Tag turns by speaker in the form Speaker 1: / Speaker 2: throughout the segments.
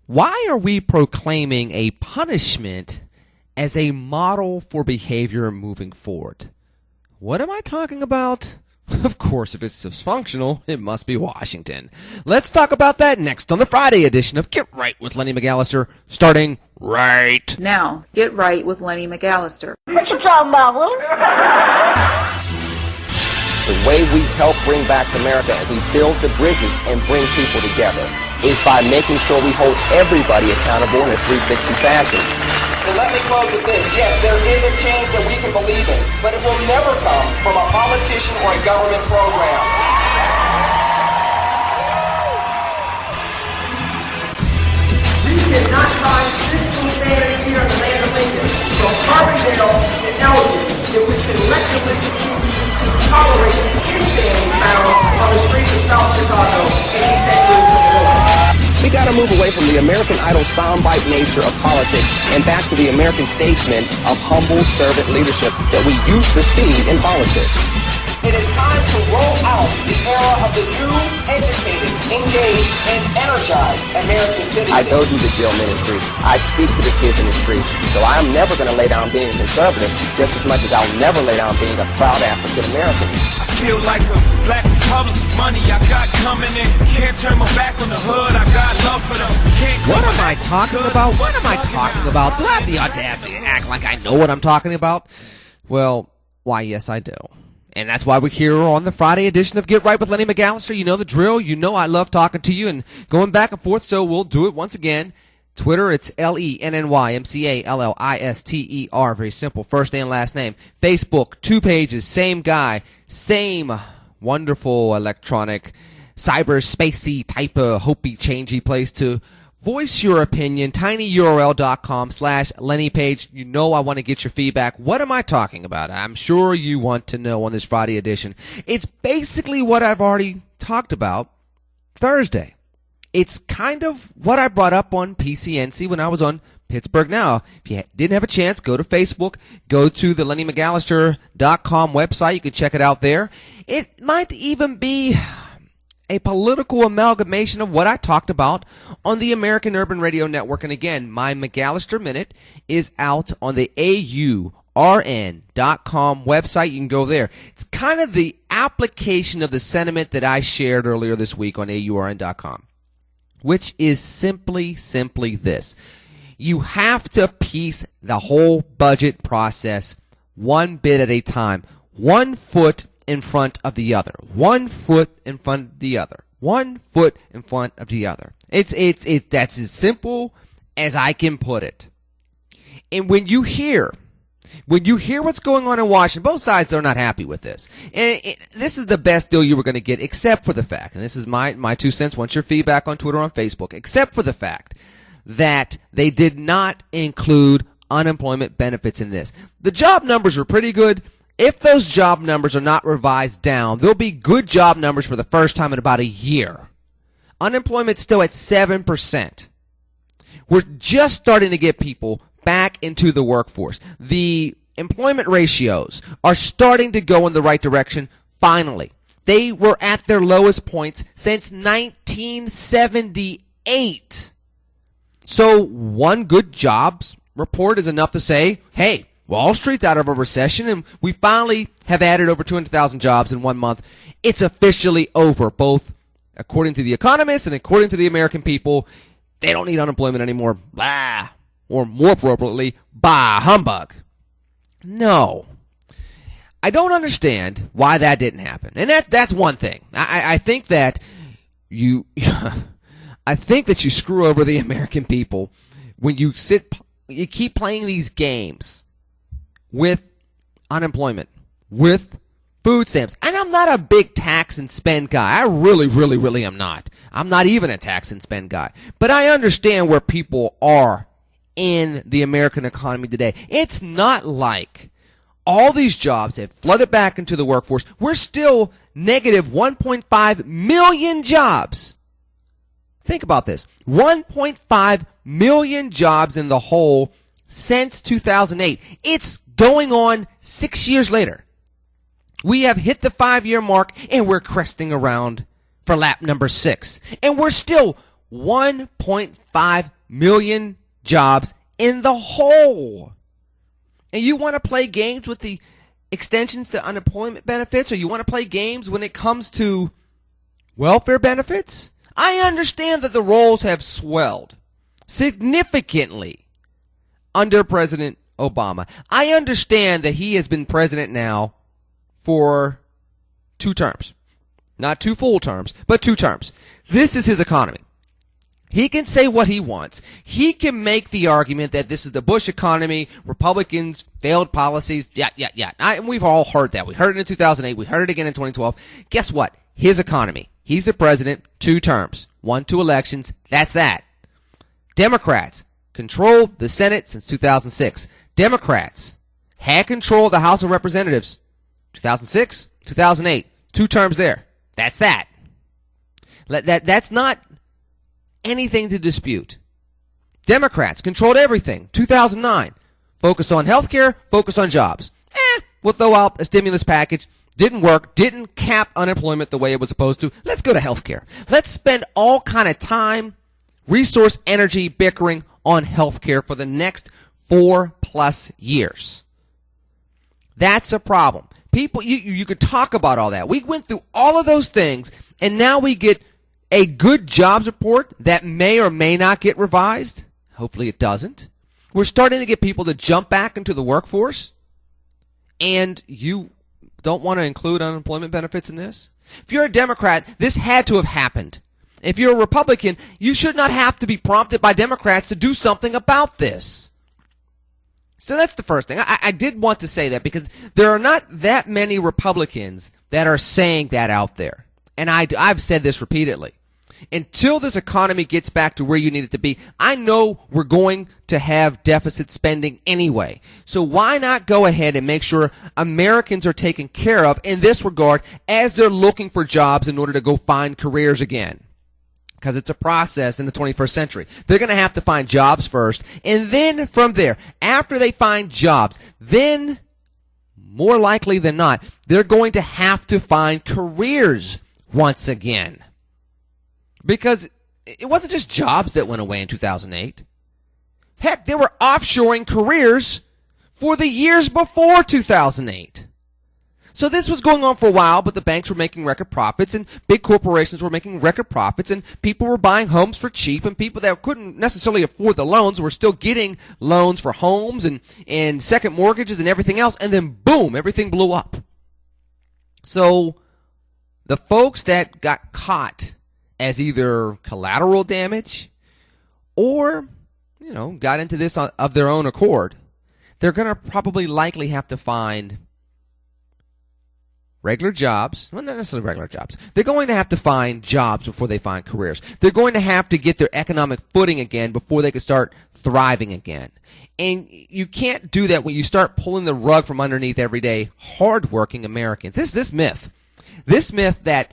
Speaker 1: Why are we proclaiming a punishment as a model for behavior moving forward? What am I talking about? Of course, if it's dysfunctional, it must be Washington. Let's talk about that next on the Friday edition of Get Right with Lenny McAllister, starting right
Speaker 2: now. Get Right with Lenny McAllister.
Speaker 3: What you talking about, Willis?
Speaker 4: The way we help bring back America and we build the bridges and bring people together is by making sure we hold everybody accountable in a 360 fashion.
Speaker 5: So let me close with this. Yes, there is a change that we can believe in, but it will never come from a politician or a government program.
Speaker 6: We cannot find physical sanity here in the land of Lincoln. From Carbondale to Elgin, that we can collectively continue to tolerate the insanity found on the streets of South Chicago and East St. Louis, Missouri.
Speaker 4: We got to move away from the American Idol soundbite nature of politics and back to the American statesman of humble servant leadership that we used to see in politics.
Speaker 5: It is time to roll out the era of the new, educated, engaged, and energized American citizen.
Speaker 4: I go do the jail ministry. I speak to the kids in the streets. So I am never going to lay down being conservative just as much as I'll never lay down being a proud African American.
Speaker 7: I feel like a black republic. Money I got coming in. Can't turn my back on the hood. I got love for them.
Speaker 1: What am I talking about? What am I talking about? Do I have the audacity to act like I know what I'm talking about? Well, why, yes, I do. And that's why we're here on the Friday edition of Get Right with Lenny McAllister. You know the drill. You know I love talking to you and going back and forth, so we'll do it once again. Twitter, it's LennyMcAllister. Very simple. First and last name. Facebook, 2 pages, same guy, same wonderful electronic, cyber-spacey type of hopey-changey place to voice your opinion. tinyurl.com/Lenny page. You know I want to get your feedback. What am I talking about? I'm sure you want to know on this Friday edition. It's basically what I've already talked about Thursday. It's kind of what I brought up on PCNC when I was on Pittsburgh Now. If you didn't have a chance, go to Facebook, go to the LennyMcAllister.com website. You can check it out there. It might even be a political amalgamation of what I talked about on the American Urban Radio Network. And again, my McAllister Minute is out on the AURN.com website. You can go there. It's kind of the application of the sentiment that I shared earlier this week on AURN.com, which is simply this. You have to piece the whole budget process one bit at a time, 1 foot in front of the other, 1 foot in front of the other, 1 foot in front of the other. It's that's as simple as I can put it. And when you hear what's going on in Washington, both sides are not happy with this. And this is the best deal you were going to get, except for the fact, and this is my 2 cents, want your feedback on Twitter, on Facebook, except for the fact that they did not include unemployment benefits in this. The job numbers were pretty good. If those job numbers are not revised down, there'll be good job numbers for the first time in about a year. Unemployment's still at 7%. We're just starting to get people back into the workforce. The employment ratios are starting to go in the right direction finally. They were at their lowest points since 1978. So one good jobs report is enough to say, hey, Wall Street's out of a recession and we finally have added over 200,000 jobs in 1 month. It's officially over, both according to the economists and according to the American people. They don't need unemployment anymore. Blah. Or more appropriately, bah, humbug. No. I don't understand why that didn't happen. And that's one thing. I think that you screw over the American people when you keep playing these games with unemployment, with food stamps. And I'm not a big tax and spend guy. I really am not. I'm not even a tax and spend guy. But I understand where people are in the American economy today. It's not like all these jobs have flooded back into the workforce. We're still negative 1.5 million jobs. Think about this. 1.5 million jobs in the hole since 2008. It's going on 6 years later. We have hit the 5-year mark and we're cresting around for lap number 6. And we're still 1.5 million jobs in the hole. And you want to play games with the extensions to unemployment benefits, or you want to play games when it comes to welfare benefits? I understand that the rolls have swelled significantly under President Obama. I understand that he has been president now for 2 terms. Not 2 full terms, but 2 terms. This is his economy. He can say what he wants. He can make the argument that this is the Bush economy, Republicans, failed policies, yeah. We've all heard that. We heard it in 2008. We heard it again in 2012. Guess what? His economy. He's the president, 2 terms, won 2 elections. That's that. Democrats control the Senate since 2006. Democrats had control of the House of Representatives 2006, 2008. 2 terms there. That's that. That's not anything to dispute. Democrats controlled everything. 2009. Focus on healthcare, focus on jobs. We'll throw out a stimulus package. Didn't work. Didn't cap unemployment the way it was supposed to. Let's go to healthcare. Let's spend all kind of time, resource, energy, bickering on healthcare for the next 4+ years. That's a problem. People, you could talk about all that. We went through all of those things, and now we get a good jobs report that may or may not get revised. Hopefully it doesn't. We're starting to get people to jump back into the workforce, and you don't want to include unemployment benefits in this? If you're a Democrat, this had to have happened. If you're a Republican, you should not have to be prompted by Democrats to do something about this. So that's the first thing. I did want to say that because there are not that many Republicans that are saying that out there. And I've said this repeatedly. Until this economy gets back to where you need it to be, I know we're going to have deficit spending anyway. So why not go ahead and make sure Americans are taken care of in this regard as they're looking for jobs in order to go find careers again? Because it's a process in the 21st century. They're going to have to find jobs first. And then from there, after they find jobs, then more likely than not, they're going to have to find careers once again. Because it wasn't just jobs that went away in 2008. Heck, there were offshoring careers for the years before 2008. So this was going on for a while, but the banks were making record profits, and big corporations were making record profits, and people were buying homes for cheap, and people that couldn't necessarily afford the loans were still getting loans for homes and second mortgages and everything else, and then boom, everything blew up. So the folks that got caught as either collateral damage or, got into this of their own accord, they're going to probably likely have to find regular jobs. Well, not necessarily regular jobs. They're going to have to find jobs before they find careers. They're going to have to get their economic footing again before they can start thriving again. And you can't do that when you start pulling the rug from underneath everyday hardworking Americans. This myth that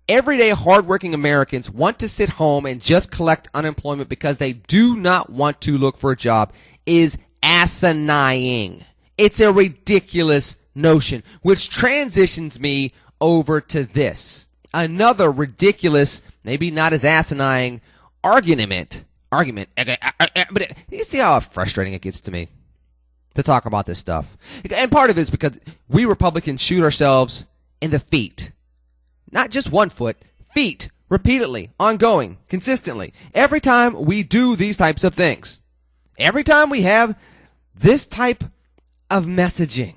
Speaker 1: everyday hardworking Americans want to sit home and just collect unemployment because they do not want to look for a job is asinine. It's a ridiculous notion, which transitions me over to this. Another ridiculous, maybe not as asinine argument. But you see how frustrating it gets to me to talk about this stuff. And part of it is because we Republicans shoot ourselves in the feet. Not just one foot, feet, repeatedly, ongoing, consistently. Every time we do these types of things. Every time we have this type of messaging.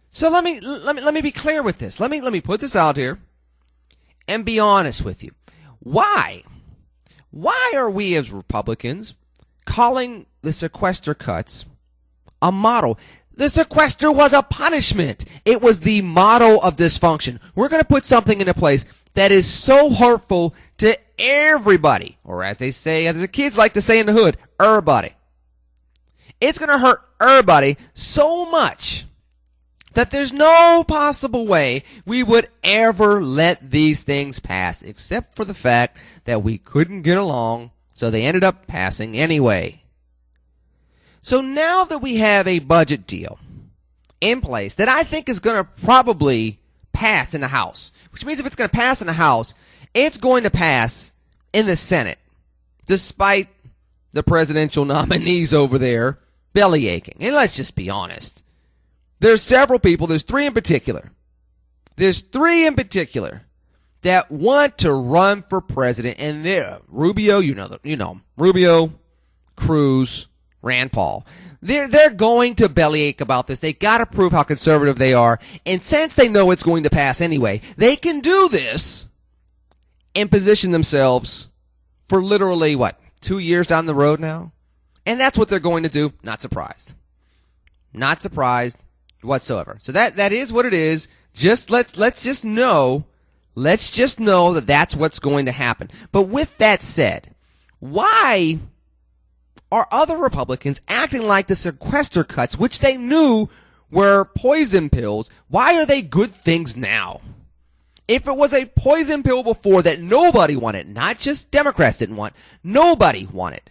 Speaker 1: So let me be clear with this. Let me put this out here and be honest with you. Why are we as Republicans calling the sequester cuts a model? The sequester was a punishment. It was the model of dysfunction. We're going to put something into place that is so hurtful to everybody, or as they say, as the kids like to say in the hood, everybody. It's going to hurt everybody so much that there's no possible way we would ever let these things pass, except for the fact that we couldn't get along, so they ended up passing anyway. So now that we have a budget deal in place that I think is going to probably pass in the House, which means if it's going to pass in the House, it's going to pass in the Senate, despite the presidential nominees over there belly aching. And let's just be honest. There's several people, there's three in particular. That want to run for president, and they're Rubio, Rubio, Cruz, Rand Paul. They're going to bellyache about this. They got to prove how conservative they are, and since they know it's going to pass anyway, they can do this and position themselves for literally 2 years down the road now, and that's what they're going to do. Not surprised whatsoever. So that is what it is. Just let's just know that that's what's going to happen. But with that said, why are other Republicans acting like the sequester cuts, which they knew were poison pills, why are they good things now? If it was a poison pill before that nobody wanted, not just Democrats didn't want, nobody wanted.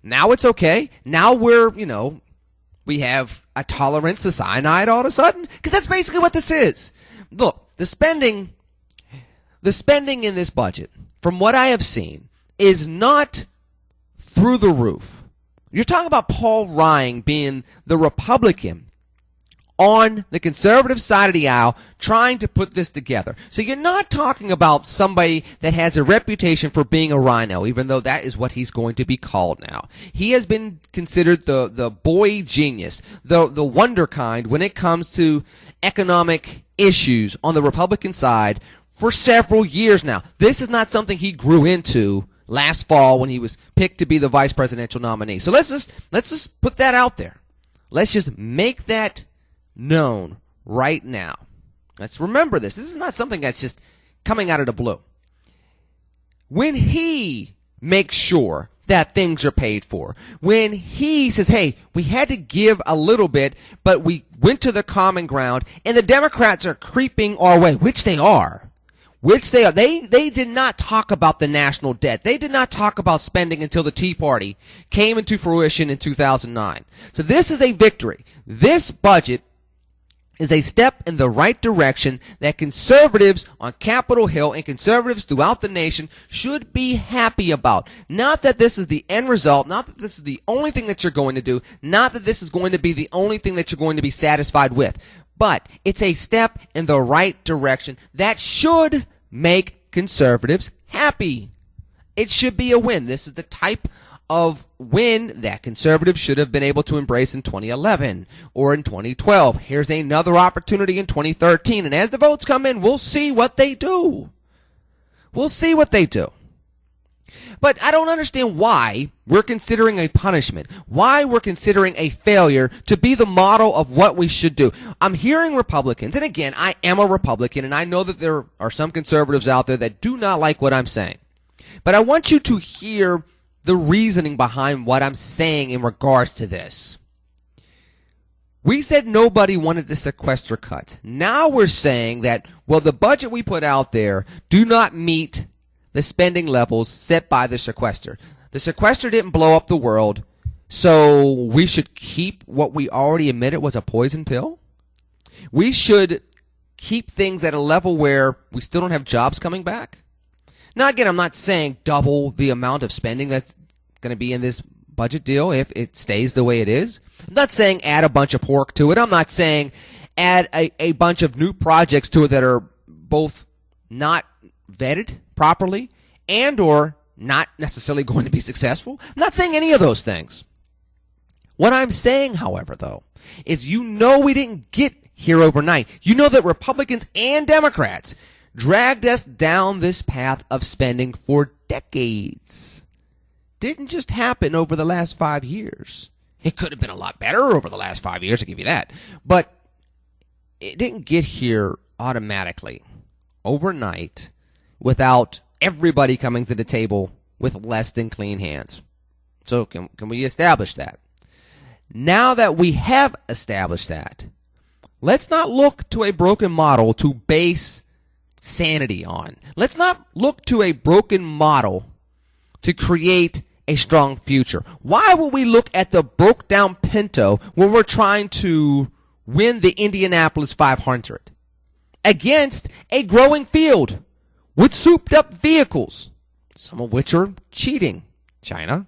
Speaker 1: Now it's okay. Now we have a tolerance to cyanide all of a sudden, because that's basically what this is. Look, the spending in this budget, from what I have seen, is not through the roof. You're talking about Paul Ryan being the Republican on the conservative side of the aisle trying to put this together. So you're not talking about somebody that has a reputation for being a rhino, even though that is what he's going to be called now. He has been considered the boy genius, the wonder kind when it comes to economic issues on the Republican side for several years now. This is not something he grew into last fall when he was picked to be the vice presidential nominee. So let's just put that out there. Let's just make that known right now. Let's remember this. This is not something that's just coming out of the blue. When he makes sure that things are paid for, when he says, hey, we had to give a little bit, but we went to the common ground, and the Democrats are creeping our way, which they are. They did not talk about the national debt. They did not talk about spending until the Tea Party came into fruition in 2009. So this is a victory. This budget is a step in the right direction that conservatives on Capitol Hill and conservatives throughout the nation should be happy about. Not that this is the end result, not that this is the only thing that you're going to do, not that this is going to be the only thing that you're going to be satisfied with, but it's a step in the right direction that should make conservatives happy. It should be a win. This is the type of win that conservatives should have been able to embrace in 2011 or in 2012. Here's another opportunity in 2013. And as the votes come in, we'll see what they do. But I don't understand why we're considering a punishment, why we're considering a failure to be the model of what we should do. I'm hearing Republicans, and again, I am a Republican, and I know that there are some conservatives out there that do not like what I'm saying. But I want you to hear the reasoning behind what I'm saying in regards to this. We said nobody wanted to sequester cuts. Now we're saying that, well, the budget we put out there do not meet the spending levels set by the sequester. The sequester didn't blow up the world, so we should keep what we already admitted was a poison pill? We should keep things at a level where we still don't have jobs coming back? Now, again, I'm not saying double the amount of spending that's going to be in this budget deal if it stays the way it is. I'm not saying add a bunch of pork to it. I'm not saying add a bunch of new projects to it that are both not vetted properly and or not necessarily going to be successful. I'm not saying any of those things. What I'm saying, however, though, is we didn't get here overnight. You know that Republicans and Democrats dragged us down this path of spending for decades. Didn't just happen over the last 5 years. It could have been a lot better over the last 5 years, I'll give you that. But it didn't get here automatically, overnight, without everybody coming to the table with less than clean hands. So can we establish that? Now that we have established that, let's not look to a broken model to base sanity on. Let's not look to a broken model to create a strong future. Why would we look at the broke down Pinto when we're trying to win the Indianapolis 500 against a growing field with souped up vehicles, some of which are cheating? China,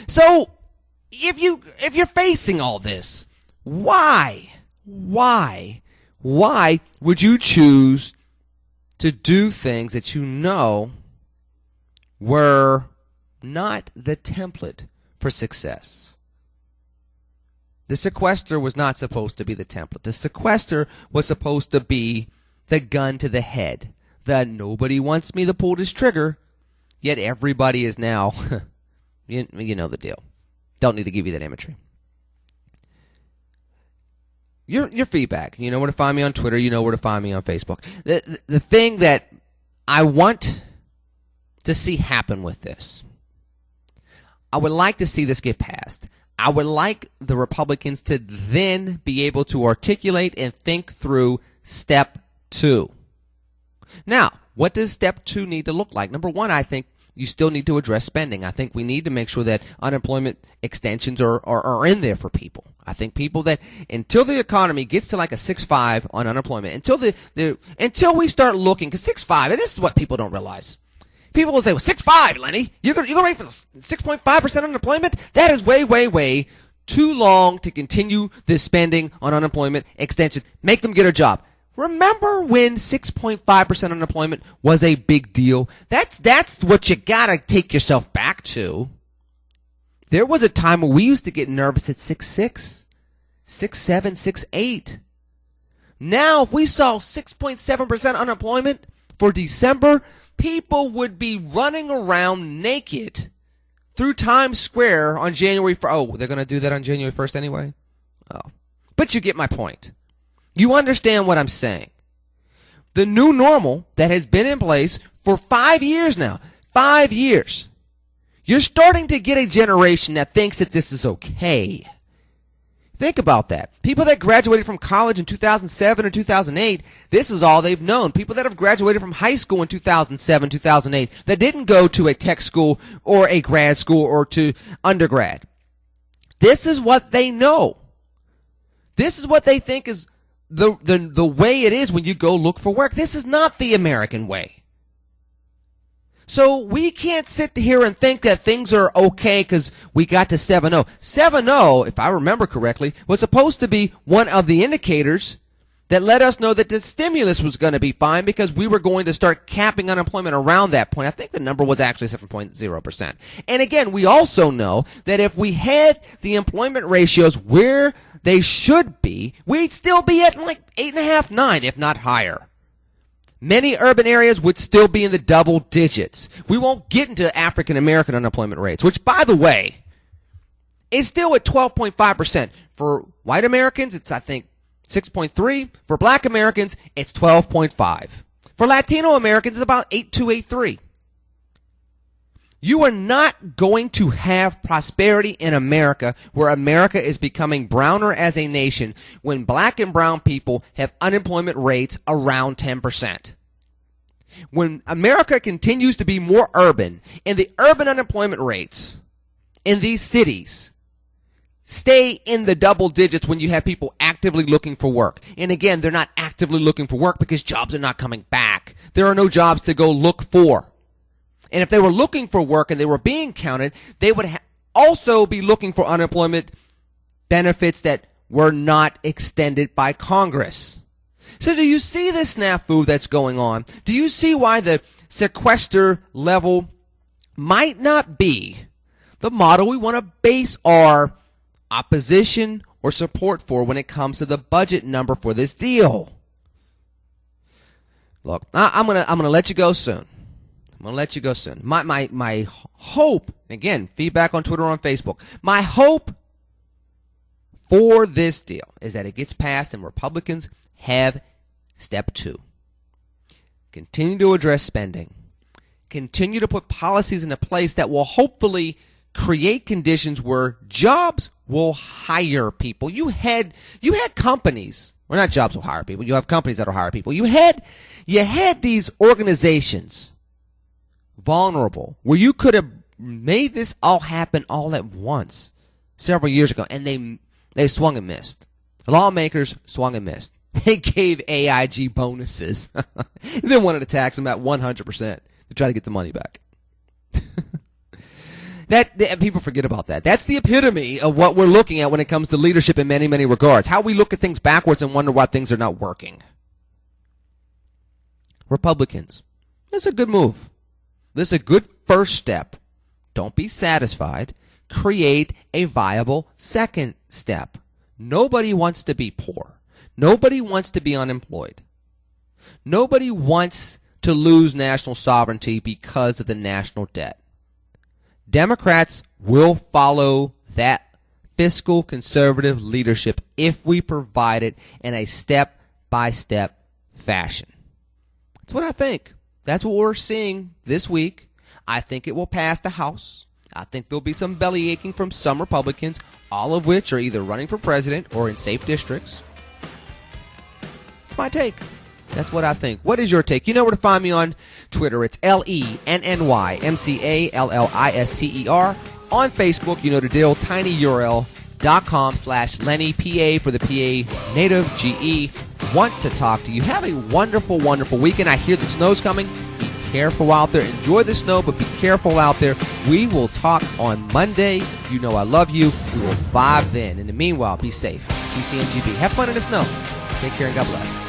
Speaker 1: So if you're facing all this, why would you choose to do things that you know were not the template for success? The sequester was not supposed to be the template. The sequester was supposed to be the gun to the head. That nobody wants me to pull this trigger, yet everybody is now, you know the deal. Don't need to give you that imagery. Your feedback. You know where to find me on Twitter. You know where to find me on Facebook. The thing that I want to see happen with this, I would like to see this get passed. I would like the Republicans to then be able to articulate and think through step 2. Now, what does step 2 need to look like? Number 1, I think you still need to address spending. I think we need to make sure that unemployment extensions are in there for people. I think people that until the economy gets to like a 6.5 on unemployment, until we start looking, because 6.5, and this is what people don't realize. People will say, well, 6.5, Lenny, you're going to wait for 6.5% unemployment? That is way too long to continue this spending on unemployment extension. Make them get a job. Remember when 6.5% unemployment was a big deal? That's what you got to take yourself back to. There was a time where we used to get nervous at 6.6, 6.7, 6.8. Now, if we saw 6.7% unemployment for December, people would be running around naked through Times Square on January 1st. Oh, they're going to do that on January 1st anyway? Oh. But you get my point. You understand what I'm saying. The new normal that has been in place for 5 years now, 5 years, you're starting to get a generation that thinks that this is okay. Think about that. People that graduated from college in 2007 or 2008, this is all they've known. People that have graduated from high school in 2007, 2008, that didn't go to a tech school or a grad school or to undergrad. This is what they know. This is what they think is the way it is when you go look for work. This is not the American way. So we can't sit here and think that things are okay because we got to 7.0. 7.0, if I remember correctly, was supposed to be one of the indicators that let us know that the stimulus was going to be fine because we were going to start capping unemployment around that point. I think the number was actually 7.0%. And again, we also know that if we had the employment ratios where they should be, we'd still be at like 8.5, 9, if not higher. Many urban areas would still be in the double digits. We won't get into African American unemployment rates, which, by the way, is still at 12.5%. For white Americans, it's, I think, 6.3. For black Americans, it's 12.5. For Latino Americans, it's about 8.2, 8.3. You are not going to have prosperity in America where America is becoming browner as a nation when black and brown people have unemployment rates around 10%. When America continues to be more urban and the urban unemployment rates in these cities stay in the double digits when you have people actively looking for work. And again, they're not actively looking for work because jobs are not coming back. There are no jobs to go look for. And if they were looking for work and they were being counted, they would also be looking for unemployment benefits that were not extended by Congress. So do you see the snafu that's going on? Do you see why the sequester level might not be the model we want to base our opposition or support for when it comes to the budget number for this deal? Look, I'm gonna let you go soon. I'm going to let you go soon. My hope, again, feedback on Twitter or on Facebook, my hope for this deal is that it gets passed and Republicans have step 2. Continue to address spending. Continue to put policies into place that will hopefully create conditions where jobs will hire people. You had companies, well, not jobs will hire people. You have companies that will hire people. You had these organizations vulnerable where you could have made this all happen all at once several years ago, and they swung and missed. Lawmakers swung and missed. They gave AIG bonuses. They wanted to tax them at 100% to try to get the money back. That people forget about that. That's the epitome of what we're looking at when it comes to leadership in many, many regards. How we look at things backwards and wonder why things are not working. Republicans, this is a good move. This is a good first step. Don't be satisfied. Create a viable second step. Nobody wants to be poor. Nobody wants to be unemployed. Nobody wants to lose national sovereignty because of the national debt. Democrats will follow that fiscal conservative leadership if we provide it in a step-by-step fashion. That's what I think. That's what we're seeing this week. I think it will pass the House. I think there'll be some belly aching from some Republicans, all of which are either running for president or in safe districts. That's my take. That's what I think. What is your take? You know where to find me on Twitter. It's LENNYMCALLISTER. On Facebook, you know the deal, tinyurl.com/Lenny, PA for the PA native, GE. Want to talk to you. Have a wonderful, wonderful weekend. I hear the snow's coming. Be careful out there. Enjoy the snow, but be careful out there. We will talk on Monday. You know I love you. We will vibe then. In the meanwhile, be safe. TCNGB. Have fun in the snow. Take care and God bless.